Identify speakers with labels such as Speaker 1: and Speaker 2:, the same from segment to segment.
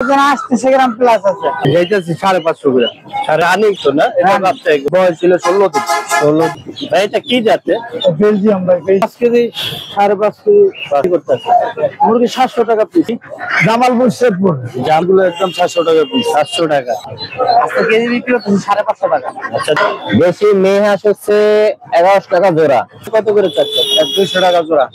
Speaker 1: গ্রাম plus আছে,
Speaker 2: যাইতেছি 550 গ্রাম। Running তো না, এটা বাচ্চা বয়স ছিল 16 দিন। 16 ভাই, এটা কি জাতে?
Speaker 1: বেলজিয়াম ভাই।
Speaker 2: 5 কেজি 5.5 কেজি করতেছে। মুরগি 700 টাকা পিস।
Speaker 1: জামালপুর শেরপুর
Speaker 2: জামগুলো একদম 700 টাকা পিস। 700 টাকা
Speaker 1: আজকে কেজি বিক্রি হচ্ছে 550 টাকা।
Speaker 2: আচ্ছা, দেশি মেয়ে হাঁস হচ্ছে 1100 টাকা জোড়া। কত করে চাচ্ছেন? 200 টাকা জোড়া।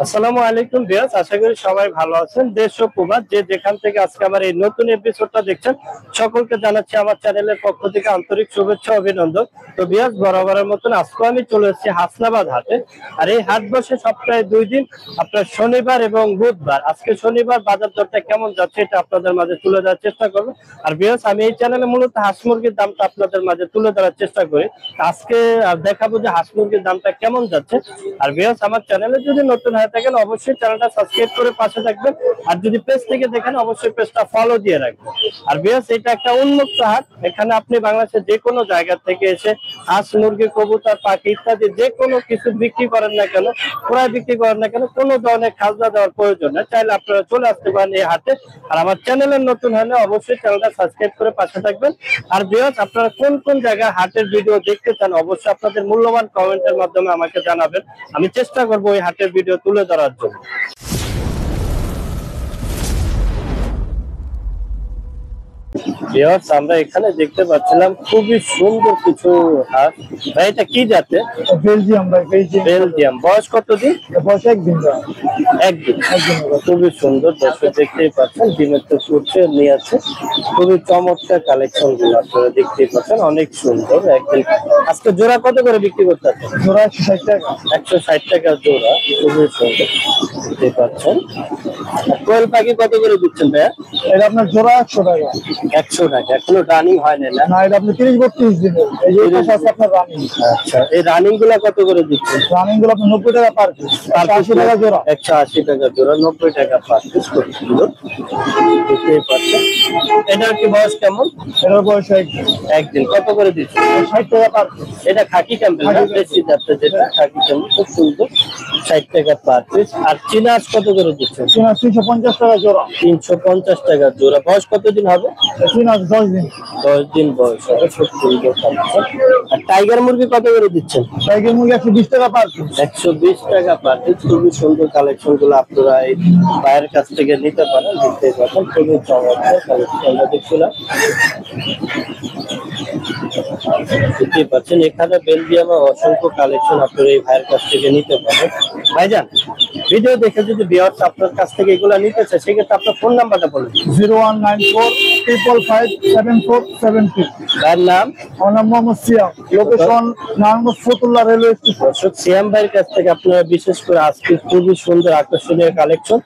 Speaker 2: আসসালামু আলাইকুম ভিউয়ার্স, আশা করি সবাই ভালো আছেন। দেশ ও প্রবাস যে যেখান থেকে আজকে আমার এই নতুন এপিসোডটা দেখছেন, সকলকে জানাচ্ছি আমার চ্যানেলের পক্ষ থেকে আন্তরিক শুভেচ্ছা অভিনন্দন। তো ভিউয়ার্স, বরাবরের মতন আজকে আমি চলে এসেছি হাসনাবাদ হাটে। আর এই হাট বসে সপ্তাহে 2 দিন, আপনার শনিবার এবং বুধবার। আজকে শনিবার বাজার দরটা কেমন যাচ্ছে এটা আপনাদের মাঝে তুলে ধরার চেষ্টা করবো। আর ভিউয়ার্স, আমি এই চ্যানেলে মূলত হাঁস মুরগির দামটা আপনাদের মাঝে তুলে ধরার চেষ্টা করি। আজকে দেখাবো যে হাঁস মুরগির দামটা কেমন যাচ্ছে। আর ভিউয়ার্স, আমার চ্যানেলে যদি নতুন হয়ে থাকেন অবশ্যই চ্যানেলটা সাবস্ক্রাইব করে পাশে থাকবেন। আর যদি পেজ থেকে দেখেন অবশ্যই পেজটা ফলো দিয়ে রাখবেন। আর ভিউয়ার্স, এটা একটা উন্মুক্ত হাট। এখানে আপনি বাংলাদেশের যে কোনো জায়গা থেকে এসে হাঁস মুরগি কবুতর পাখি ইত্যাদি যে কোনো কিছু বিক্রি করেন না কেন, ক্রয় বিক্রি করেন না কেন, কোনো ধরনের খাজনা দেওয়ার প্রয়োজন নেই। চাইলে আপনারা চলে আসতে পারেন এই হাটে। আর আমার চ্যানেলের নতুন হলে অবশ্যই চ্যানেলটা সাবস্ক্রাইব করে পাশে থাকবেন। আর ভিউয়ার্স, আপনারা কোন কোন জায়গায় হাটের ভিডিও দেখতে চান অবশ্যই আপনাদের মূল্যবান কমেন্টের মাধ্যমে আমাকে জানাবেন। আমি চেষ্টা করবো ওই হাটের ভিডিও তুলে ধরার জন্য। ভিউয়ার্স, আমরা এখানে দেখতে পাচ্ছিলাম খুবই সুন্দর কিছু হাঁস। ভাই, এটা কি জাতে?
Speaker 1: বেলজিয়াম ভাই।
Speaker 2: বেলজিয়াম। বয়স কতদিন?
Speaker 1: বয়স একদিন।
Speaker 2: একদিন। খুবই সুন্দর, দর্শক দেখতেই পাচ্ছেন ডিমের তো ফুটছে নিয়ে আছে। খুবই চমৎকার কালেকশন গুলো আপনারা দেখতেই পাচ্ছেন, অনেক সুন্দর। একদিন। আজকে জোড়া কত করে বিক্রি করতে আছে?
Speaker 1: জোড়া 160 টাকা।
Speaker 2: 160 টাকা জোড়া। খুবই সুন্দর দেখতেই পাচ্ছেন। কোয়েল পাখি কত করে দিচ্ছেন ভাইয়া?
Speaker 1: এটা আপনার জোড়া 100 টাকা।
Speaker 2: 100 টাকা। এখনো রানিং হয় না?
Speaker 1: না, এটা আপনি 30-32 দিন। এই যে এটা আছে আপনার রানিং।
Speaker 2: আচ্ছা, এই রানিং গুলা কত করে দিচ্ছেন?
Speaker 1: রানিং গুলো আপনি 90 টাকা পার পিস। 80 টাকা জোড়া।
Speaker 2: 180 টাকা জোড়া, 90 টাকা পার পিস। খুব সুন্দর দেখতেই পাচ্ছেন। এটার কি বয়স কেমন?
Speaker 1: এটার বয়স
Speaker 2: একদিন। কত করে দিচ্ছেন?
Speaker 1: 60 টাকা পার পিস।
Speaker 2: এটা খাকি ক্যাম্পেল না, দেশি জাতের যেটা খাকি ক্যাম্পেল। খুব সুন্দর, 60 টাকা পার পিস। আর চীনা হাঁস কত করে দিচ্ছেন?
Speaker 1: চীনা 350 টাকা জোড়া।
Speaker 2: 350 টাকা জোড়া। বয়স কতদিন হবে?
Speaker 1: চীনা 10 দিন।
Speaker 2: 10 দিন বয়স হবে। খুব সুন্দর কালেকশন। আর টাইগার মুরগি কত করে দিচ্ছেন?
Speaker 1: টাইগার মুরগি 120 টাকা পার পিস।
Speaker 2: 120 টাকা পার পিস। খুবই সুন্দর কালেকশন গুলো আপনারা এই ভাইয়ের কাছ থেকে নিতে পারেন। দেখতে পাচ্ছেন খুবই চমৎকার কালেকশন আমরা দেখছিলাম। দেখতেই পাচ্ছেন এখানে বেলজিয়ামে অসংখ্য কালেকশন আপনারা এই ভাইয়ের কাছ থেকে নিতে পারেন। ভাইজান, ভিডিও দেখে যদি ভিউয়ার্স আপনার কাছ থেকে এগুলো নিতে চায় সেক্ষেত্রে আপনার ফোন নাম্বারটা বলুন।
Speaker 1: 0194557472।
Speaker 2: ভাইয়ের নাম?
Speaker 1: আমার নাম Mohammad Siyam. Location Narayanganj Fatullah railway station.
Speaker 2: দর্শক, সিয়াম ভাইয়ের কাছ থেকে আপনারা বিশেষ করে আজকে খুবই সুন্দর আকর্ষণীয় কালেকশন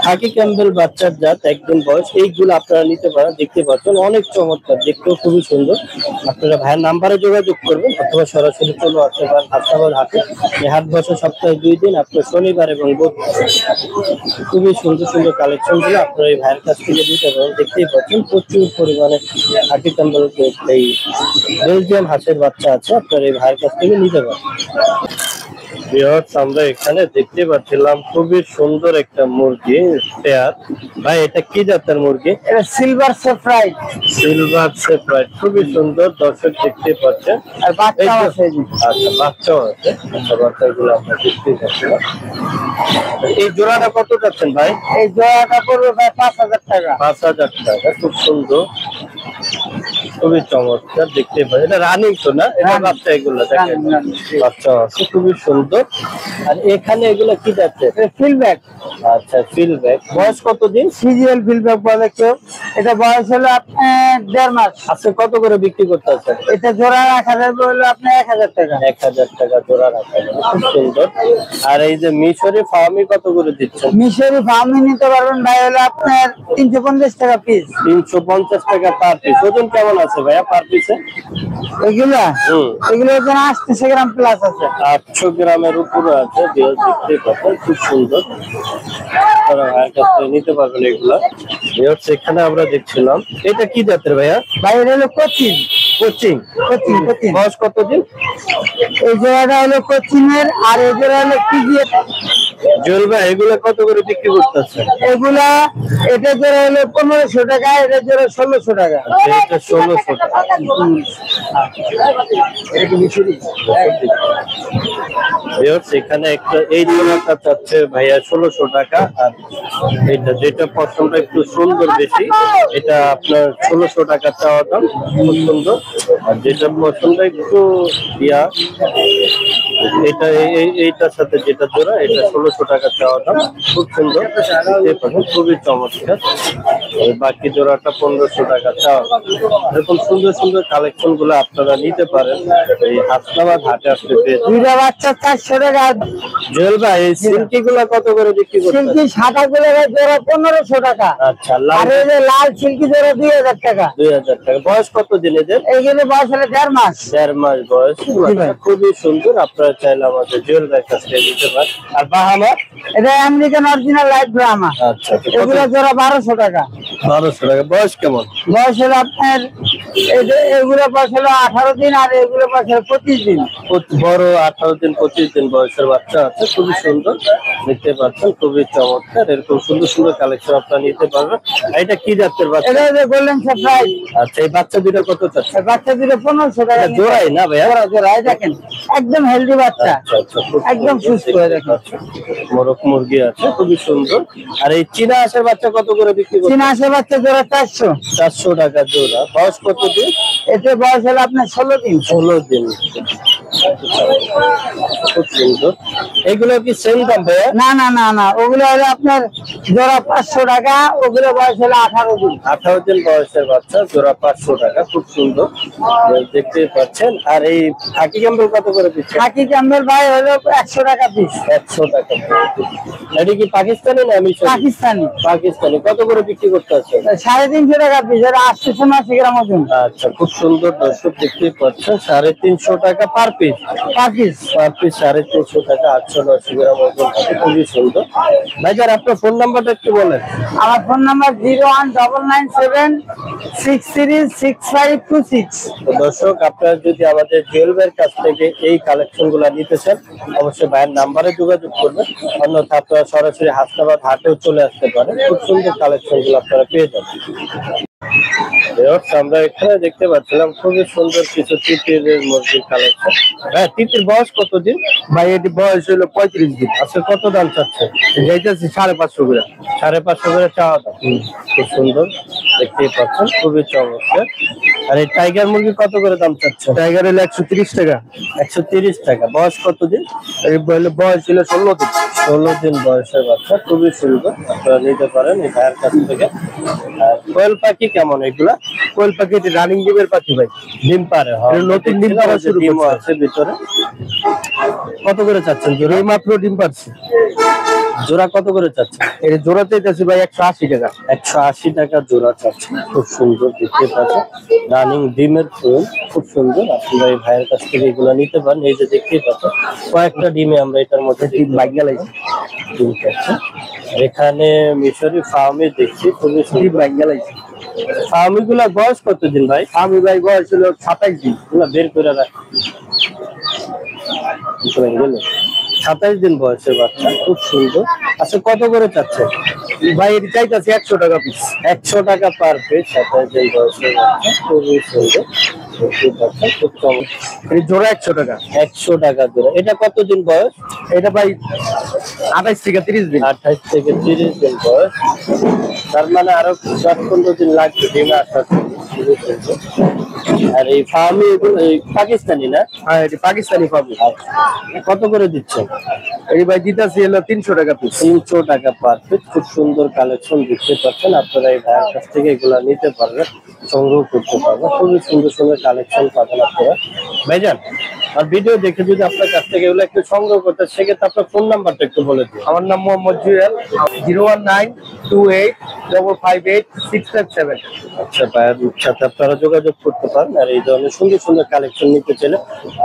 Speaker 2: খাকি ক্যাম্পবেল বাচ্চার জাত, একদিন বয়স, এইগুলো আপনারা নিতে পারেন। দেখতে পাচ্ছেন অনেক চমৎকার, দেখতেও খুবই সুন্দর। আপনারা ভাইয়ের নাম্বারে যোগাযোগ করবেন অথবা সরাসরি চলে আসতে পারেন হাসনাবাদ হাটে। এই হাট বসে সপ্তাহে 2 দিন, আপনার শনিবার এবং বুধবার। খুবই সুন্দর সুন্দর কালেকশন গুলো আপনারা এই ভাইয়ের কাছ থেকে নিতে পারেন। দেখতেই পাচ্ছেন প্রচুর পরিমাণে খাকি ক্যাম্পবেল এই বেলজিয়াম হাঁসের বাচ্চা আছে, আপনারা এই ভাইয়ের কাছ থেকে নিতে পারেন। ভিউয়ার্স, আমরা এখানে দেখতে পাচ্ছিলাম খুবই সুন্দর একটা মুরগি পেয়ার। ভাই, এটা কি জাতের মুরগি?
Speaker 1: এটা সিলভার সেফ্রাইট।
Speaker 2: সিলভার সেফ্রাইট। খুবই সুন্দর, দর্শক দেখতে পাচ্ছেন।
Speaker 1: আর বাচ্চাও আছে।
Speaker 2: আচ্ছা, বাচ্চাও আছে। আচ্ছা, বাচ্চাগুলো আমরা দেখতে পাচ্ছিলাম। এই জোড়াটা কত যাচ্ছেন ভাই?
Speaker 1: এই জোড়াটা পড়বে ভাই 5000 টাকা।
Speaker 2: 5000 টাকা। খুব সুন্দর, খুবই চমৎকার দেখতে পাচ্ছেন। এটা রানিং তো না? এটা বাচ্চা, এগুলো দেখেন বাচ্চা আছে, খুবই সুন্দর। আর এখানে এগুলো কি যাচ্ছে?
Speaker 1: ফিলব্যাক।
Speaker 2: আচ্ছা, ফিলব্যাক। বয়স কতদিন?
Speaker 1: সিজিএল ফিলব্যাক বলে কেউ। এটা বয়স হলো আপনার 1.5 মাস।
Speaker 2: আজকে কত করে বিক্রি করতে আছে?
Speaker 1: এটা জোড়া 1000 বললো আপনার 1000 টাকা।
Speaker 2: 1000 টাকা জোড়া রাখা যাবে। খুব সুন্দর। আর এই যে মিশরি ফার্মি কত করে দিচ্ছেন?
Speaker 1: মিশরি ফার্মি নিতে পারবেন ভাই, হলো আপনার 350 টাকা পিস।
Speaker 2: 350 টাকা পার পিস। ওজন কেমন আছে ভাইয়া পার পিসে?
Speaker 1: এগুলো ওজন 80 গ্রাম প্লাস আছে।
Speaker 2: 800 গ্রামের উপরে আছে। দেখতে পাচ্ছেন খুব সুন্দর, আপনারা ভাইয়ের কাছ থেকে নিতে পারবেন এগুলা। এখানে আমরা দেখছিলাম, এটা কি জাতের ভাইয়া?
Speaker 1: ভাই এটা হলো কোচিং।
Speaker 2: বয়স কতদিন?
Speaker 1: এই জোড়াটা হলো কোচিং এর, আর এই জোড়া হলো পিজিএর।
Speaker 2: জুয়েল ভাই এগুলো কত করে বিক্রি করতেছেন?
Speaker 1: এগুলা এটা জোড়া হলো 1500 টাকা, এটা জোড়া 1600 টাকা।
Speaker 2: এটা 1600 টাকা। এখানে একটা এই জোড়াটা চাচ্ছে ভাইয়া 1600 টাকা, আর এটা যেটা পছন্দ একটু সুন্দর বেশি এটা আপনার 1600 টাকা চাওয়া দাম, খুব সুন্দর। আর যেটা পছন্দ একটু ইয়া এটা এইটার সাথে যেটা জোড়া এটা 1600 টাকা চাওয়া দাম, খুব সুন্দর, খুবই চমৎকার। বাকি জোড়াটা 1500 টাকা চাওয়া। এরকম সুন্দর সুন্দর কালেকশন গুলো আপনারা নিতে পারেন এই হাসনাবাদ হাটে আসলে পেয়ে যাবেন।
Speaker 1: দুইটা বাচ্চা 400 টাকা।
Speaker 2: জুয়েল ভাই এই সিল্কি গুলা কত করে বিক্রি করছেন?
Speaker 1: সিল্কি সাদা গুলো জোড়া 1500 টাকা।
Speaker 2: আচ্ছা,
Speaker 1: আর এই যে লাল সিল্কি জোড়া 2000 টাকা।
Speaker 2: 2000 টাকা। বয়স কত দিন এদের?
Speaker 1: এইগুলো বয়স হলো 1.5 মাস।
Speaker 2: 1.5 মাস বয়স। খুবই সুন্দর, আপনারা চাইলে আমাদের জুয়েল ভাইয়ের কাছ থেকে নিতে পারেন। আর বাহামা?
Speaker 1: এটা আমেরিকান অরিজিনাল লাইট ব্রাহ্মা।
Speaker 2: আচ্ছা,
Speaker 1: এগুলো জোড়া 1200 টাকা।
Speaker 2: 1200 টাকা। বয়স কেমন?
Speaker 1: বয়স হলো আপনার এগুলো বয়স হলো 18 দিন, আর এগুলো বয়স হলো 25 দিন।
Speaker 2: বড় 18 দিন 25 দিন বয়সের বাচ্চা আছে, খুবই সুন্দর দেখতে পাচ্ছেন, খুবই চমৎকার। এরকম সুন্দর সুন্দর কালেকশন আপনারা নিতে পারবেন। এটা কি জাতের বাচ্চা?
Speaker 1: এটা যে গোল্ডেন সাপ্লাই।
Speaker 2: আচ্ছা, এই বাচ্চা দুটো কত চাচ্ছে?
Speaker 1: বাচ্চা দুটো 1500 টাকা।
Speaker 2: জোড়াই না ভাইয়া?
Speaker 1: জোড়াই দেখেন, একদম হেলদি বাচ্চা।
Speaker 2: আচ্ছা আচ্ছা, খুব
Speaker 1: একদম
Speaker 2: সুন্দর
Speaker 1: সুস্থ হয়ে দেখেন।
Speaker 2: মোরগ মুরগি আছে, খুবই সুন্দর। আর এই চীনা হাঁসের বাচ্চা কত করে বিক্রি করছেন?
Speaker 1: চীনা হাঁসের বাচ্চা জোড়া 400।
Speaker 2: 400 টাকা জোড়া। বয়স কত দিন?
Speaker 1: এতে বয়স হলো আপনার 16 দিন।
Speaker 2: 16 দিন। খুব সুন্দর। এগুলো কি সেম দাম ভাইয়া?
Speaker 1: না না না না, ওগুলো হলো আপনার জোড়া 500 টাকা। ওগুলো বয়স হলো 18 দিন।
Speaker 2: 18 দিন বয়সের বাচ্চা, জোড়া 500 টাকা, খুব সুন্দর দেখতে পাচ্ছেন। আর এই খাকি ক্যাম্বেল কত করে দিচ্ছে?
Speaker 1: খাকি ক্যাম্বেল ভাই হলো 100 টাকা পিস।
Speaker 2: 100 টাকা। এটা কি পাকিস্তানি না মিশরি?
Speaker 1: পাকিস্তানি।
Speaker 2: পাকিস্তানি। কত করে বিক্রি করতে আছে?
Speaker 1: 350 টাকা পিস। এটা 880 গ্রাম ওজন।
Speaker 2: আচ্ছা, খুব সুন্দর দর্শক দেখতে পাচ্ছেন, 350 টাকা পার পিস।
Speaker 1: পার পিস
Speaker 2: 350 টাকা, 880 গ্রাম ওজন থাকে, খুবই সুন্দর। ভাইজান আপনার ফোন নাম্বারটা একটু বলেন।
Speaker 1: আমার ফোন নাম্বার 01997636526।
Speaker 2: তো দর্শক, আপনারা যদি আমাদের জুয়েল ভাইয়ের কাছ থেকে এই কালেকশন গুলা নিতে চান অবশ্যই ভাইয়ের নাম্বারে যোগাযোগ করবেন, অন্যথা আপনারা সরাসরি হাসনাবাদ হাটেও চলে আসতে পারেন। খুব সুন্দর কালেকশন গুলো আপনারা পেয়ে যাবেন। আমরা এখানে দেখতে পাচ্ছিলাম খুবই সুন্দর কিছু তিতির মুরগির কালেকশন। হ্যাঁ, তিতির বয়স কতদিন?
Speaker 1: ভাই এটি বয়স হলো 35 দিন।
Speaker 2: আচ্ছা, কত দাম চাচ্ছে?
Speaker 1: যাইতেছে 550 করে।
Speaker 2: 550 করে চাওয়া দাম। খুব সুন্দর দেখতেই পাচ্ছেন, খুবই চমৎকার। আর এই টাইগার মুরগি কত করে দাম চাচ্ছে?
Speaker 1: টাইগার হলো 130 টাকা।
Speaker 2: 130 টাকা। বয়স কতদিন?
Speaker 1: এই বয়স হলো 16 দিন।
Speaker 2: 16 দিন বয়সের বাচ্চা, খুবই সুন্দর, আপনারা নিতে পারেন এই ভাইয়ের কাছ থেকে। আর কোয়েল পাখি কেমন এগুলা?
Speaker 1: কোয়েল পাখি রানিং ডিমের পাখি ভাই।
Speaker 2: ডিম পারে?
Speaker 1: নতুন ডিম পাড়া শুরু
Speaker 2: ডিমও
Speaker 1: করছে।
Speaker 2: আছে ভিতরে। কত করে চাচ্ছেন জোড়া?
Speaker 1: এই মাত্র ডিম পারছে।
Speaker 2: জোড়া কত করে চাচ্ছেন?
Speaker 1: এর জোড়া চাইতেছি ভাই 180 টাকা।
Speaker 2: 180 টাকা জোড়া চাচ্ছেন, খুব সুন্দর দেখতে পাচ্ছেন, রানিং ডিমের ফুল, খুব সুন্দর। আপনারা এই ভাইয়ের কাছ থেকে এগুলো নিতে পারেন। এই যে দেখতেই পাচ্ছেন কয়েকটা ডিমে আমরা এটার মধ্যে
Speaker 1: ডিম লাগিয়ে লাইছি।
Speaker 2: ডিম পাচ্ছেন। এখানে মিশরি ফার্মে দেখছি, খুবই
Speaker 1: ডিম
Speaker 2: সুন্দর।
Speaker 1: লাগিয়ে লাইছি।
Speaker 2: ফার্মি গুলা বয়স কতদিন ভাই?
Speaker 1: আমি ভাই বয়স হলো 27 দিন।
Speaker 2: এগুলা বের করে রাখ। 27 দিন বয়সের বাচ্চা, খুব সুন্দর। আচ্ছা, কত করে চাচ্ছে
Speaker 1: ভাই এটি চাইতেছি 100 টাকা পিস।
Speaker 2: 100 টাকা পার পিস। 27 দিন বয়সের বাচ্চা, খুবই সুন্দর দেখতে পাচ্ছেন, খুব চমৎকার।
Speaker 1: এই জোড়া 100 টাকা।
Speaker 2: 100 টাকা জোড়া। এটা কতদিন বয়স?
Speaker 1: এটা ভাই 28 থেকে 30 দিন।
Speaker 2: 28 থেকে 30 দিন বয়স। তার মানে আরো 10-15 দিন লাগবে ডিমে আসার জন্য। খুবই সুন্দর। আর এই ফার্মি এই পাকিস্তানি না?
Speaker 1: হ্যাঁ, এটি পাকিস্তানি পাবো।
Speaker 2: কত করে দিচ্ছেন?
Speaker 1: এই ভাই দিতেছি হলো 300 টাকা পিস।
Speaker 2: 300 টাকা পার পিস। খুব সুন্দর কালেকশন দেখতে পাচ্ছেন, আপনারা এই ভাইয়ের কাছ থেকে এগুলা নিতে পারবেন, সংগ্রহ করতে পারবেন। খুবই সুন্দর সুন্দর কালেকশন পাবেন আপনারা। ভাইজান, আর ভিডিও দেখে যদি আপনার কাছ থেকে এগুলো একটু সংগ্রহ করতে, সেক্ষেত্রে আপনার ফোন নাম্বারটা একটু বলে দিন।
Speaker 1: আমার নাম মোহাম্মদ জুয়েল। 019285587 657।
Speaker 2: আচ্ছা, ভাইয়ের সাথে আপনারা যোগাযোগ করতে পারেন। আর এই ধরনের সুন্দর সুন্দর কালেকশন নিতে চাইলে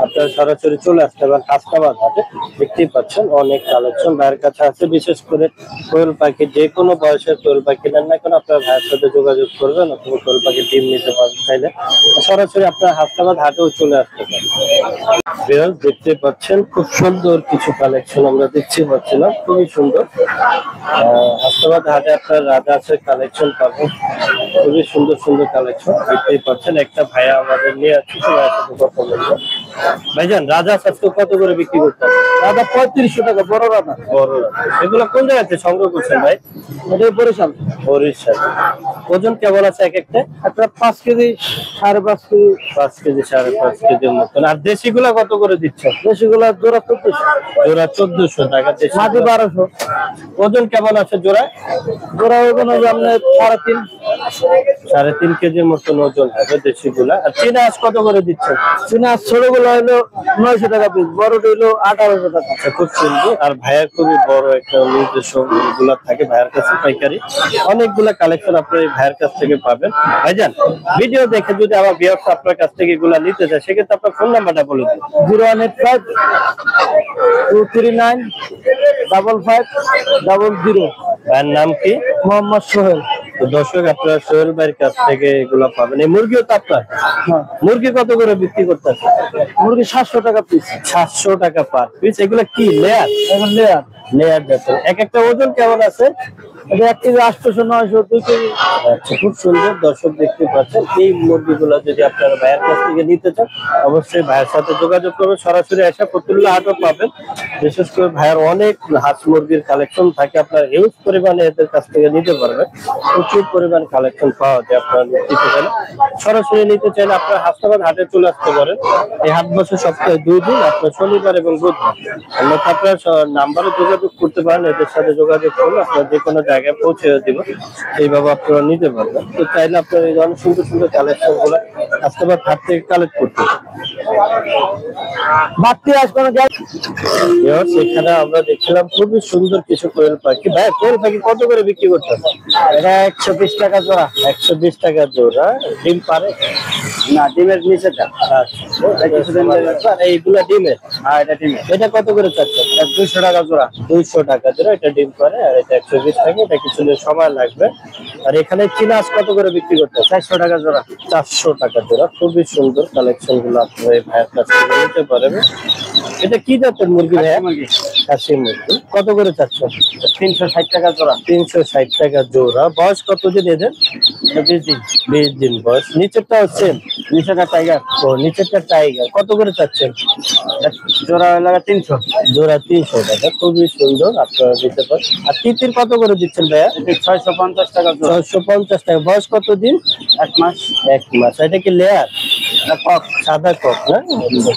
Speaker 2: আপনারা সরাসরি চলে আসতে পারেন হাসনাবাদ হাটে। দেখতেই পাচ্ছেন অনেক কালেকশন ভাইয়ের কাছে আছে, বিশেষ করে কোয়েল পাখি, যে কোনো বয়সের কোয়েল পাখি নেন না কেন আপনারা ভাইয়ের সাথে যোগাযোগ করবেন, অথবা কোয়েল পাখির ডিম নিতে পারেন চাইলে সরাসরি আপনারা হাসনাবাদ হাটেও চলে আসতে পারেন। ভিউয়ার্স, দেখতে পাচ্ছেন খুব সুন্দর কিছু কালেকশন আমরা দেখতে পাচ্ছিলাম, খুবই সুন্দর। হাসনাবাদ হাটে আপনার রাজহাঁসের কালেকশন পাবেন, খুবই সুন্দর সুন্দর কালেকশন দেখতেই পাচ্ছেন। একটা ভাইয়া আমাদের নিয়ে আসছে, ভাইয়ের সাথে কথা বলবো। ভাইজান, রাজহাঁস আজকে কত করে বিক্রি করতে?
Speaker 1: দাদা 3500 টাকা বড় রাজা।
Speaker 2: বড় এগুলো কোন জায়গাতে সংগ্রহ করছেন ভাই?
Speaker 1: এটা বরিশাল।
Speaker 2: বরিশাল। ওজন কেমন আছে এক একটা?
Speaker 1: একটা 5 কেজি 5.5 কেজি।
Speaker 2: 5 কেজি 5.5 কেজির মতন। আর দেশিগুলা কত করে দিচ্ছেন?
Speaker 1: দেশিগুলা জোড়া 1400।
Speaker 2: জোড়া 1400 টাকা। দেশি
Speaker 1: মাঝে 1200।
Speaker 2: ওজন কেমন আছে জোড়া?
Speaker 1: জোড়া ওজন হবে আপনার
Speaker 2: 3.5 কেজির মতন ওজন হবে দেশিগুলা। আর চীনা হাঁস কত করে দিচ্ছেন?
Speaker 1: চীনা ছোটগুলো হলো 900 টাকা পিস, বড়টা হলো 1800 টাকা।
Speaker 2: খুব সুন্দর। আর ভাইয়ার খুবই বড় একটা নিজস্ব গুলা থাকে ভাইয়ের কাছে, পাইকারি অনেকগুলা কালেকশন আপনি ভাইয়ের কাছ থেকে পাবেন। ভাইজান, ভিডিও দেখে যদি আমার ভিউয়ার্স আপনার কাছ থেকে এগুলা নিতে চায়, সেক্ষেত্রে আপনার ফোন নাম্বারটা বলে দিন।
Speaker 1: 0185 239 5500।
Speaker 2: ভাইয়ের নাম কি?
Speaker 1: মোহাম্মদ সোহেল।
Speaker 2: তো দর্শক, আপনারা সোহেল ভাইয়ের কাছ থেকে এগুলা পাবেন। এই মুরগিও তো আপনার?
Speaker 1: হ্যাঁ।
Speaker 2: মুরগি কত করে বিক্রি করতেছে?
Speaker 1: মুরগি 700 টাকা পিস।
Speaker 2: 700 টাকা পার পিস। এগুলা কি লেয়ার?
Speaker 1: এখন লেয়ার।
Speaker 2: লেয়ার জাতের। এক একটা ওজন কেমন আছে?
Speaker 1: এটা 1 কেজি 800 900 2 কেজি।
Speaker 2: আচ্ছা, খুব সুন্দর। দর্শক, দেখতে পাচ্ছেন এই মুরগিগুলো যদি আপনারা ভাইয়ের কাছ থেকে নিতে চান, অবশ্যই ভাইয়ের সাথে যোগাযোগ করবেন। সরাসরি এসে ফতুল্লাহ হাটও পাবেন। বিশেষ করে ভাইয়ের অনেক হাঁস মুরগির কালেকশন থাকে, আপনার হিউজ পরিমাণে এদের কাছ থেকে নিতে পারবেন। প্রচুর পরিমাণ কালেকশন পাওয়া যায়। আপনারা নিতে চাইলে, সরাসরি নিতে চাইলে আপনার হাসনাবাদ হাটে চলে আসতে পারেন। এই হাট বসে সপ্তাহে 2 দিন, আপনার শনিবার এবং বুধবার। অন্যথা আপনার নাম্বারে যোগাযোগ করতে পারেন। এদের সাথে যোগাযোগ করলে আপনার যে কোনো জায়গায় পৌঁছে দিব, এইভাবে আপনারা নিতে পারবেন। তো চাইলে আপনার এই ধরনের সুন্দর সুন্দর কালেকশন গুলো হাসনাবাদ হাট থেকে কালেক্ট করতে
Speaker 1: বাড়তি আজ কোনো
Speaker 2: সেখানে আমরা দেখছিলাম খুবই সুন্দর কিছু কোয়েল পাখি। ভাই, কোয়েল পাখি কত করে বিক্রি করতেন?
Speaker 1: এটা 120 টাকা জোড়া।
Speaker 2: 120 টাকা জোড়া। ডিম পারে
Speaker 1: না, ডিমের নিচেটা।
Speaker 2: আচ্ছা, এইগুলা ডিমের?
Speaker 1: হ্যাঁ, এটা ডিমের।
Speaker 2: এটা কত করে চাচ্ছেন?
Speaker 1: 200 টাকা জোড়া।
Speaker 2: 200 টাকা জোড়া। এটা ডিম পারে, আর এটা 120 টাকা। এটা কিছুদিন সময় লাগবে। আর এখানে চীনা হাঁস কত করে বিক্রি করতে?
Speaker 1: 400 টাকা জোড়া।
Speaker 2: 400 টাকা জোড়া। খুবই সুন্দর কালেকশন গুলো আপনারা এই ভাইয়ের কাছ থেকে নিতে পারবেন। এটা কি জাতের মুরগি ভাইয়া? খাসি মুরগি। কত করে চাচ্ছেন?
Speaker 1: 360 টাকা জোড়া।
Speaker 2: 360 টাকা জোড়া। বয়স কতদিন এদের?
Speaker 1: 20 দিন।
Speaker 2: 20 দিন বয়স। নিচেরটা হচ্ছে?
Speaker 1: নিচেটা টাইগার।
Speaker 2: ও, নিচেরটা টাইগার। কত করে চাচ্ছেন?
Speaker 1: জোড়া লাগা 300।
Speaker 2: জোড়া 300 টাকা। খুবই সুন্দর, আপনারা দিতে পারেন। আর তিতির কত করে দিচ্ছেন ভাইয়া?
Speaker 1: 650 টাকা জোড়া।
Speaker 2: 650 টাকা। বয়স কতদিন?
Speaker 1: 1 মাস।
Speaker 2: 1 মাস। এটা কি লেয়ার?
Speaker 1: কক।
Speaker 2: সাদা কক না?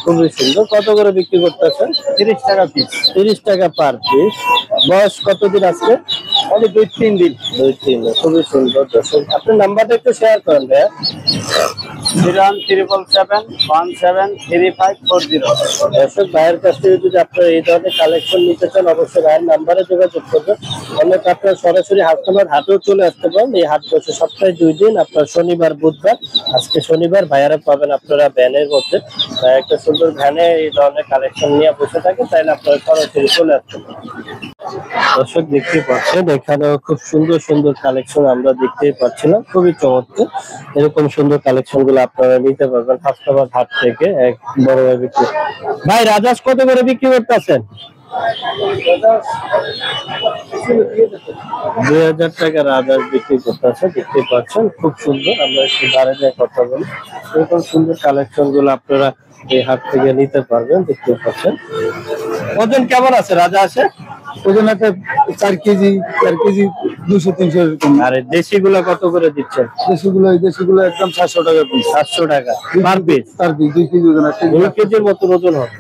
Speaker 2: খুবই সুন্দর। কত করে বিক্রি করতেছেন?
Speaker 1: 30 টাকা পিস।
Speaker 2: 30 টাকা পার পিস। বয়স কতদিন আছে?
Speaker 1: 2-3 দিন।
Speaker 2: 2-3 দিন। খুবই সুন্দর। দর্শক, আপনার নাম্বারটা একটু শেয়ার করেন ভাইয়া।
Speaker 1: 01777173540।
Speaker 2: দর্শক, ভাইয়ের কাছ থেকে যদি আপনারা এই ধরনের কালেকশন নিতে চান, অবশ্যই ভাইয়ের নাম্বারে যোগাযোগ করবেন। অনেক আপনারা সরাসরি হাসনাবাদ হাটেও চলে আসতে পারেন। এই হাট বসে সপ্তাহে 2 দিন, আপনার শনিবার বুধবার। আজকে শনিবার ভাইয়ারা পাবেন আপনারা ভ্যানের মধ্যে। একটা সুন্দর ভ্যানে এই ধরনের কালেকশন নিয়ে বসে থাকে, তাইলে আপনারা সরাসরি চলে আসতে পারেন। দর্শক, দেখতে পাচ্ছেন এখানেও খুব সুন্দর সুন্দর কালেকশন আমরা দেখতেই পাচ্ছিলাম। খুবই চমৎকার। এরকম সুন্দর কালেকশন গুলো আপনারা নিতে পারবেন হাসনাবাদ হাট থেকে। এক বড় ভাই বিক্রি। ভাই, রাজহাঁস কত করে বিক্রি করতেছেন? 2000 টাকা রাজহাঁস বিক্রি করতেছে। দেখতে পাচ্ছেন খুব সুন্দর। আমরা একটু দাঁড়িয়ে কথা বলি। এরকম সুন্দর কালেকশন গুলো আপনারা এই হাট থেকে নিতে পারবেন। দেখতে পাচ্ছেন ওজন কেমন আছে রাজহাঁসে?
Speaker 1: ওজন একটা 4 কেজি 200-300 এরকম।
Speaker 2: আর দেশি গুলা কত করে দিচ্ছেন?
Speaker 1: দেশিগুলো একদম 700 টাকা পিস।
Speaker 2: 700 টাকা পার পিস।
Speaker 1: তার 2 কেজি ওজন আছে।
Speaker 2: 2 কেজির মতো ওজন হবে।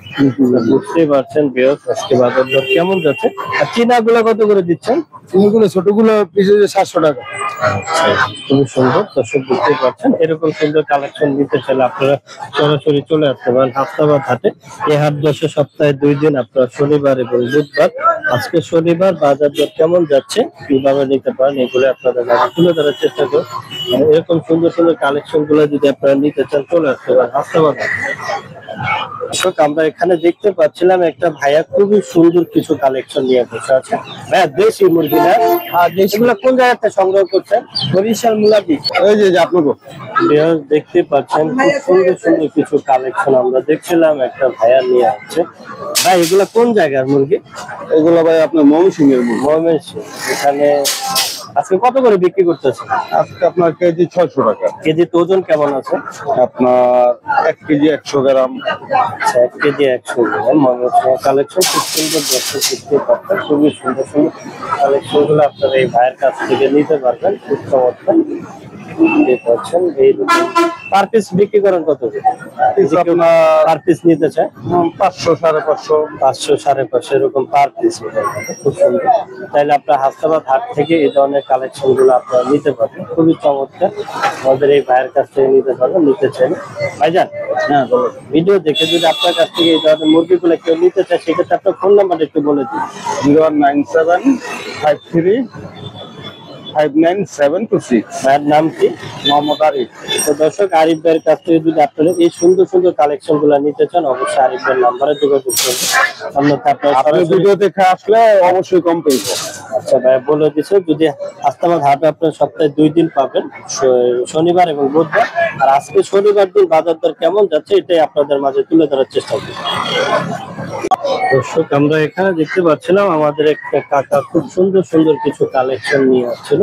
Speaker 2: বুঝতেই পারছেন বিয়স আজকে বাজার দর কেমন যাচ্ছে। আর চীনা গুলা কত করে দিচ্ছেন?
Speaker 1: চিনিগুলো ছোটগুলো পিস 700 টাকা।
Speaker 2: আচ্ছা, খুবই সুন্দর। দর্শক বুঝতে পারছেন, এরকম সুন্দর কালেকশন নিতে চাইলে আপনারা সরাসরি চলে আসতে পারেন হাফতাবাদ হাটে। এই হাট বসে সপ্তাহে 2 দিন, আপনারা শনিবার এবং বুধবার। আজকে শনিবার বাজার দর কেমন যাচ্ছে, কিভাবে নিতে পারেন, এগুলো আপনাদের মাঝে তুলে ধরার চেষ্টা করুন। এরকম সুন্দর সুন্দর কালেকশন গুলো যদি আপনারা নিতে চান চলে আসতে পারেন হাফতাবাদ হাটে। দর্শক আমরা এখানে দেখতে পাচ্ছিলাম একটা ভাইয়া খুবই সুন্দর কিছু কালেকশন নিয়ে বসে আছে। ভাইয়া দেশি মুরগি না? আর দেশিগুলো কোন জায়গাতে সংগ্রহ করছেন? বরিশাল মুলাদি।
Speaker 1: ওই যে আপনাকে
Speaker 2: দেখতে পাচ্ছেন খুব সুন্দর সুন্দর কিছু কালেকশন আমরা দেখছিলাম একটা ভাইয়া নিয়ে আসছে। ভাই এগুলা কোন জায়গার মুরগি?
Speaker 1: এগুলো ভাই আপনার ময়মনসিংহের মুরগি।
Speaker 2: ময়মনসিংহ। এখানে আজকে কত করে বিক্রি করতেছেন?
Speaker 1: আজকে আপনার কেজি 600 টাকা।
Speaker 2: কেজি তো ওজন কেমন আছে?
Speaker 1: আপনার 1 কেজি 100 গ্রাম।
Speaker 2: আচ্ছা, 1 কেজি 100 গ্রাম ময়মনসিংহ কালেকশন। খুব সুন্দর দর্শক দেখতে পাচ্ছেন, খুবই সুন্দর সুন্দর কালেকশন গুলো আপনারা এই ভাইয়ের কাছ থেকে নিতে পারবেন। খুব চমৎকার দেখতে পাচ্ছেন। এই পার পিস বিক্রি করেন কত করে?
Speaker 1: আপনার
Speaker 2: পার পিস নিতে চায়
Speaker 1: 500 550
Speaker 2: 500 550 এরকম পার পিস। খুব সুন্দর। তাইলে আপনার হাফতাবাদ হাট থেকে এই ধরনের কালেকশন গুলো আপনারা নিতে পারবেন। খুবই চমৎকার, আমাদের এই ভাইয়ের কাছ থেকে নিতে পারবেন। নিতে চাইলে ভাইজান,
Speaker 1: হ্যাঁ বলো।
Speaker 2: ভিডিও দেখে যদি আপনার কাছ থেকে এই ধরনের মুরগিগুলো কেউ নিতে চায়, সেক্ষেত্রে আপনার ফোন নাম্বারটা একটু বলে দিন।
Speaker 1: 09753592726।
Speaker 2: ভাইয়ের নাম কি?
Speaker 1: মোহাম্মদ আরিফ।
Speaker 2: তো দর্শক, আরিফ ভাইয়ের কাছ থেকে যদি আপনারা এই সুন্দর সুন্দর কালেকশন গুলো নিতে চান, অবশ্যই আরিফ ভাইয়ের নাম্বারে যোগাযোগ করবেন। অন্যথা আপনারা
Speaker 1: আপনি
Speaker 2: সরাসরি
Speaker 1: ভিডিও দেখে আসলে অবশ্যই কম পেয়েছে।
Speaker 2: আচ্ছা ভাই বলে দিছে, যদি হাফতাবাদ হাটে আপনার সপ্তাহে 2 দিন পাবেন, শনিবার এবং বুধবার। আর আজকে শনিবার দিন বাজার দর কেমন যাচ্ছে এটাই আপনাদের মাঝে তুলে ধরার চেষ্টা করি। দর্শক আমরা এখানে দেখতে পাচ্ছিলাম আমাদের একটা কাকা খুব সুন্দর সুন্দর কিছু কালেকশন নিয়ে আসছিল।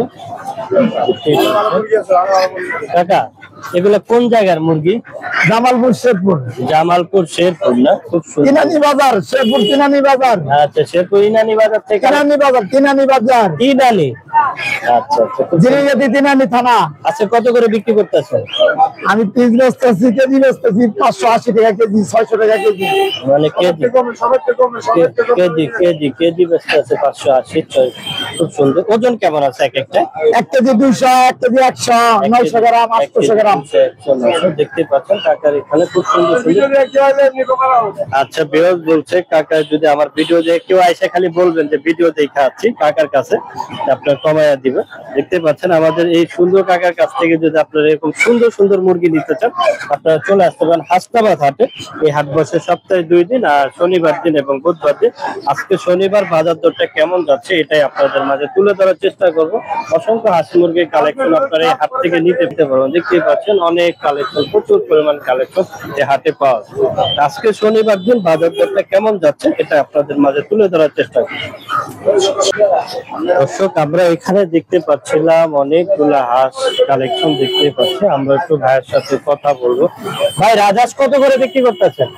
Speaker 2: কাকা এগুলা কোন জায়গার মুরগি?
Speaker 1: জামালপুর শেরপুর।
Speaker 2: জামালপুর শেরপুর না? খুব সুন্দর।
Speaker 1: কিনানি বাজার, শেরপুর কিনানি বাজার।
Speaker 2: আচ্ছা, শেরপুর ইনানি বাজার থেকে।
Speaker 1: কিনানি বাজার, কিনানি বাজার।
Speaker 2: ইনানি। আচ্ছা আচ্ছা,
Speaker 1: জিরিয়াদি কিনানি থানা।
Speaker 2: আচ্ছা, কত করে বিক্রি করতেছেন?
Speaker 1: আমি পিস বেচতেছি, কেজি বেচতেছি 580 টাকা কেজি, 600 টাকা কেজি।
Speaker 2: মানে কেজি কেজি কেজি বেচতে আছে 580। খুব সুন্দর। ওজন কেমন আছে এক একটা?
Speaker 1: 1 কেজি 200, 1 কেজি 100, 900 গ্রাম, 800 গ্রাম।
Speaker 2: দেখতে পাচ্ছেন কাকার এখানে খুব সুন্দর সুন্দর। আচ্ছা, বিরোধ বলছে কাকা যদি আমার ভিডিও দেখে কেউ আইসা খালি বলবেন যে ভিডিও দেখে আসছি কাকার কাছে, আপনার কমাইয়া দিবে। দেখতে পাচ্ছেন আমাদের এই সুন্দর কাকার কাছ থেকে যদি আপনারা এরকম সুন্দর সুন্দর মুরগি নিতে চান, আপনারা চলে আসতে পারেন হাসনাবাদ হাটে। এই হাট বসে সপ্তাহে 2 দিন, আর শনিবার দিন এবং বুধবার দিন। আজকে শনিবার বাজার দরটা কেমন যাচ্ছে এটাই আপনাদের মাঝে তুলে ধরার চেষ্টা করব। অসংখ্য হাঁস মুরগির কালেকশন আপনারা এই হাট থেকে নিতে পারবেন। দেখতেই পাচ্ছেন অনেক কালেকশন, প্রচুর পরিমাণ কালেকশন এই হাটে পাওয়া যায়। আজকে শনিবার দিন বাজার দরটা কেমন যাচ্ছে এটা আপনাদের মাঝে তুলে ধরার চেষ্টা করব। দর্শক আমরা এখানে দেখতে পাচ্ছিলাম অনেকগুলা হাঁস কালেকশন দেখতে পাচ্ছি। আমরা একটু ভাইয়ের সাথে কথা বলবো। ভাই রাজহাঁস কত করে বিক্রি করতেছেন?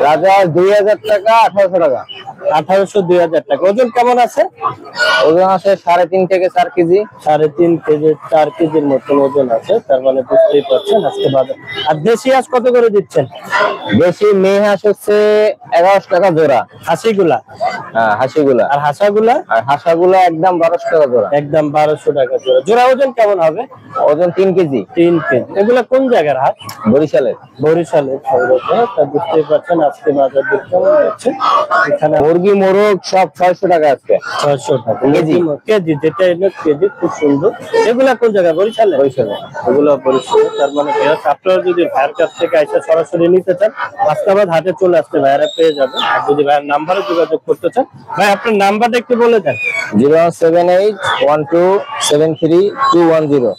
Speaker 1: রাজহাঁস 2000 টাকা, 1800 টাকা।
Speaker 2: 1800 2000 টাকা। ওজন কেমন আছে?
Speaker 1: ওজন আছে 3.5 থেকে 4 কেজি।
Speaker 2: 3.5 কেজি 4 কেজির মতন ওজন আছে। তার মানে বুঝতেই পারছেন আজকে বাজার। আর দেশি হাঁস কত করে দিচ্ছেন?
Speaker 1: দেশি মেয়ে হাঁস হচ্ছে 1100 টাকা জোড়া।
Speaker 2: হাসিগুলা?
Speaker 1: হ্যাঁ হাসিগুলা।
Speaker 2: আর হাসাগুলা?
Speaker 1: আর হাসাগুলা একদম 1200 টাকা জোড়া।
Speaker 2: একদম 1200 টাকা জোড়া। জোড়া ওজন কেমন হবে?
Speaker 1: ওজন 3 কেজি।
Speaker 2: 3 কেজি। এগুলা কোন জায়গার হাঁস?
Speaker 1: বরিশালের।
Speaker 2: বরিশালের সংগ্রহ। তা বুঝতেই পারছেন আজকে বাজার দর কেমন যাচ্ছে। এখানে
Speaker 1: মুরগি মোরগ সব 600 টাকা আজকে।
Speaker 2: 600 টাকা
Speaker 1: কেজি।
Speaker 2: কেজি, যেটা এলো কেজি। খুব সুন্দর। এগুলা কোন জায়গা? বরিশালে?
Speaker 1: বরিশালে।
Speaker 2: এগুলো বরিশালে। তার মানে আপনারা যদি ভাইয়ের কাছ থেকে এসে সরাসরি নিতে চান, হাসনাবাদ হাটে চলে আসতে ভাইয়েরা পেয়ে যাবেন। আর যদি ভাইয়ের নাম্বারে যোগাযোগ করতে চান, ভাই আপনার নাম্বারটা একটু বলে দেন।
Speaker 1: 07812732210।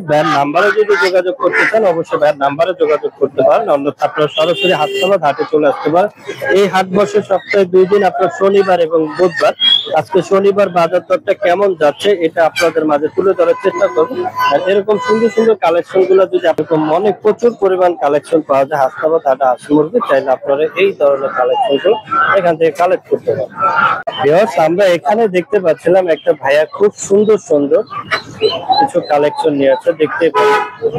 Speaker 2: ভাইয়ের নাম্বারে যদি যোগাযোগ করতে চান অবশ্যই ভাইয়ের নাম্বারে যোগাযোগ করতে পারেন। অন্যথা আপনারা সরাসরি হাসনাবাদ হাটে চলে আসতে পারেন। এই হাট বসে সপ্তাহে 2 দিন, আপনার শনিবার এবং বুধবার। আজকে শনিবার বাজার দরটা কেমন যাচ্ছে এটা আপনাদের মাঝে তুলে ধরার চেষ্টা করবো। আর এরকম সুন্দর সুন্দর কালেকশন গুলো যদি আপনার অনেক প্রচুর পরিমাণ কালেকশন পাওয়া যায় হাসপাতাল হাটা হাঁস মুরগি, চাইলে আপনারা এই ধরনের কালেকশন গুলো এখান থেকে কালেক্ট করতে পারেন। ভিউয়ার্স, আমরা এখানে দেখতে পাচ্ছিলাম একটা ভাইয়া খুব সুন্দর সুন্দর কিছু কালেকশন নিয়ে আছে, দেখতে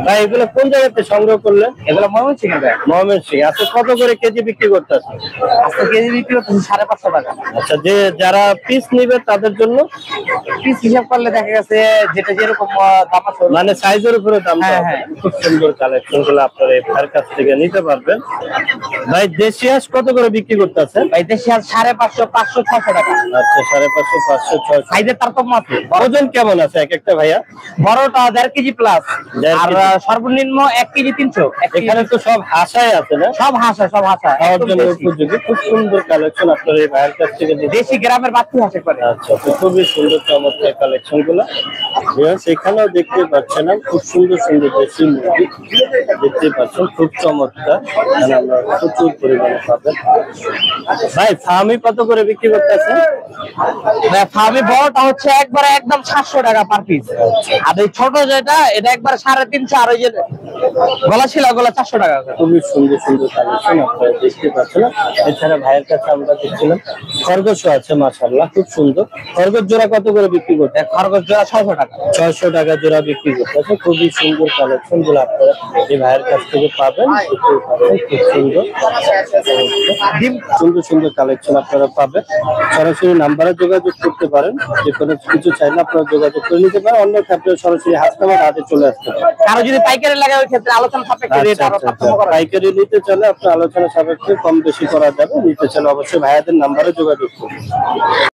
Speaker 2: ভাই এগুলো কোন জায়গাতে সংগ্রহ করলেন?
Speaker 1: এগুলো ময়মনসিংহ ভাই।
Speaker 2: ময়মনসিংহ। আচ্ছা, কত করে কেজি বিক্রি করতেছে?
Speaker 1: আজকে কেজি বিক্রি করতেছে 550 টাকা।
Speaker 2: আচ্ছা, যে যারা পিস নিবে তাদের জন্য
Speaker 1: পিস হিসাব করলে দেখা গেছে যেটা যেরকম দাম আছে
Speaker 2: মানে সাইজের উপরে দাম।
Speaker 1: হ্যাঁ।
Speaker 2: খুব সুন্দর কালেকশন গুলো আপনারা এই ভাইয়ের কাছ থেকে নিতে পারবেন। ভাই দেশি হাঁস কত করে বিক্রি করতেছেন?
Speaker 1: ভাই দেশি হাঁস 550, 500, 600 টাকা।
Speaker 2: আচ্ছা, 550, 500, 600।
Speaker 1: সাইজের তারতম্য আছে।
Speaker 2: ওজন কেমন আছে এক একটা ভাইয়া?
Speaker 1: বড়টা 1.5 কেজি প্লাস,
Speaker 2: 1.5
Speaker 1: আর
Speaker 2: কেজি।
Speaker 1: সর্বনিম্ন 1 কেজি 300।
Speaker 2: এখানে তো সব হাঁসাই আছে না?
Speaker 1: সব হাঁসা, সব হাঁসা
Speaker 2: খাওয়ার জন্য উপযোগী। খুব সুন্দর কালেকশন আপনারা এই ভাইয়ের কাছ থেকে নিতে
Speaker 1: দেশি গ্রামের বাচ্চা হাঁসে করে।
Speaker 2: আচ্ছা, তো খুবই সুন্দর চমৎকার কালেকশন গুলো। এখানেও দেখতে পাচ্ছেন খুব সুন্দর সুন্দর দেশি মুরগি দেখতে পাচ্ছেন, খুব চমৎকার। এখানে আমরা প্রচুর পরিমাণে পাবেন। ভাই ফার্মি কত করে বিক্রি করতেছেন?
Speaker 1: ফার্মি বড়টা হচ্ছে একবারে একদম 700 টাকা পার পিস, আর এই ছোট যেটা এটা একবারে 350, আর ওই যে গলা ছিল গলা 400 টাকা।
Speaker 2: খুবই সুন্দর সুন্দর কালেকশন আপনারা দেখতে পাচ্ছেন। এছাড়া ভাইয়ের কাছে আমরা দেখছিলাম খরগোশও আছে, মাশাআল্লাহ খুব সুন্দর। খরগোশ জোড়া কত করে বিক্রি করতে?
Speaker 1: খরগোশ জোড়া 600 টাকা।
Speaker 2: 600 টাকা জোড়া বিক্রি করতেছে। খুবই সুন্দর কালেকশন গুলো আপনারা এই ভাইয়ের কাছ থেকে পাবেন। খুব সুন্দর সুন্দর সুন্দর কালেকশন আপনারা পাবেন। সরাসরি নাম্বারে যোগাযোগ করতে পারেন, যে কোনো কিছু চাইলে আপনারা যোগাযোগ করে নিতে পারেন। অন্যথায় আপনারা সরাসরি হাসপাতাল হাটে চলে আসতে পারেন।
Speaker 1: কারো যদি পাইকারি লাগে ওই ক্ষেত্রে আলোচনা সাপেক্ষে রেট আরো তারতম্য করা যায়।
Speaker 2: পাইকারি নিতে চাইলে আপনার আলোচনা সাপেক্ষে কম বেশি করা যাবে। নিতে চাইলে অবশ্যই ভাইয়াদের নাম্বারে যোগাযোগ করুন।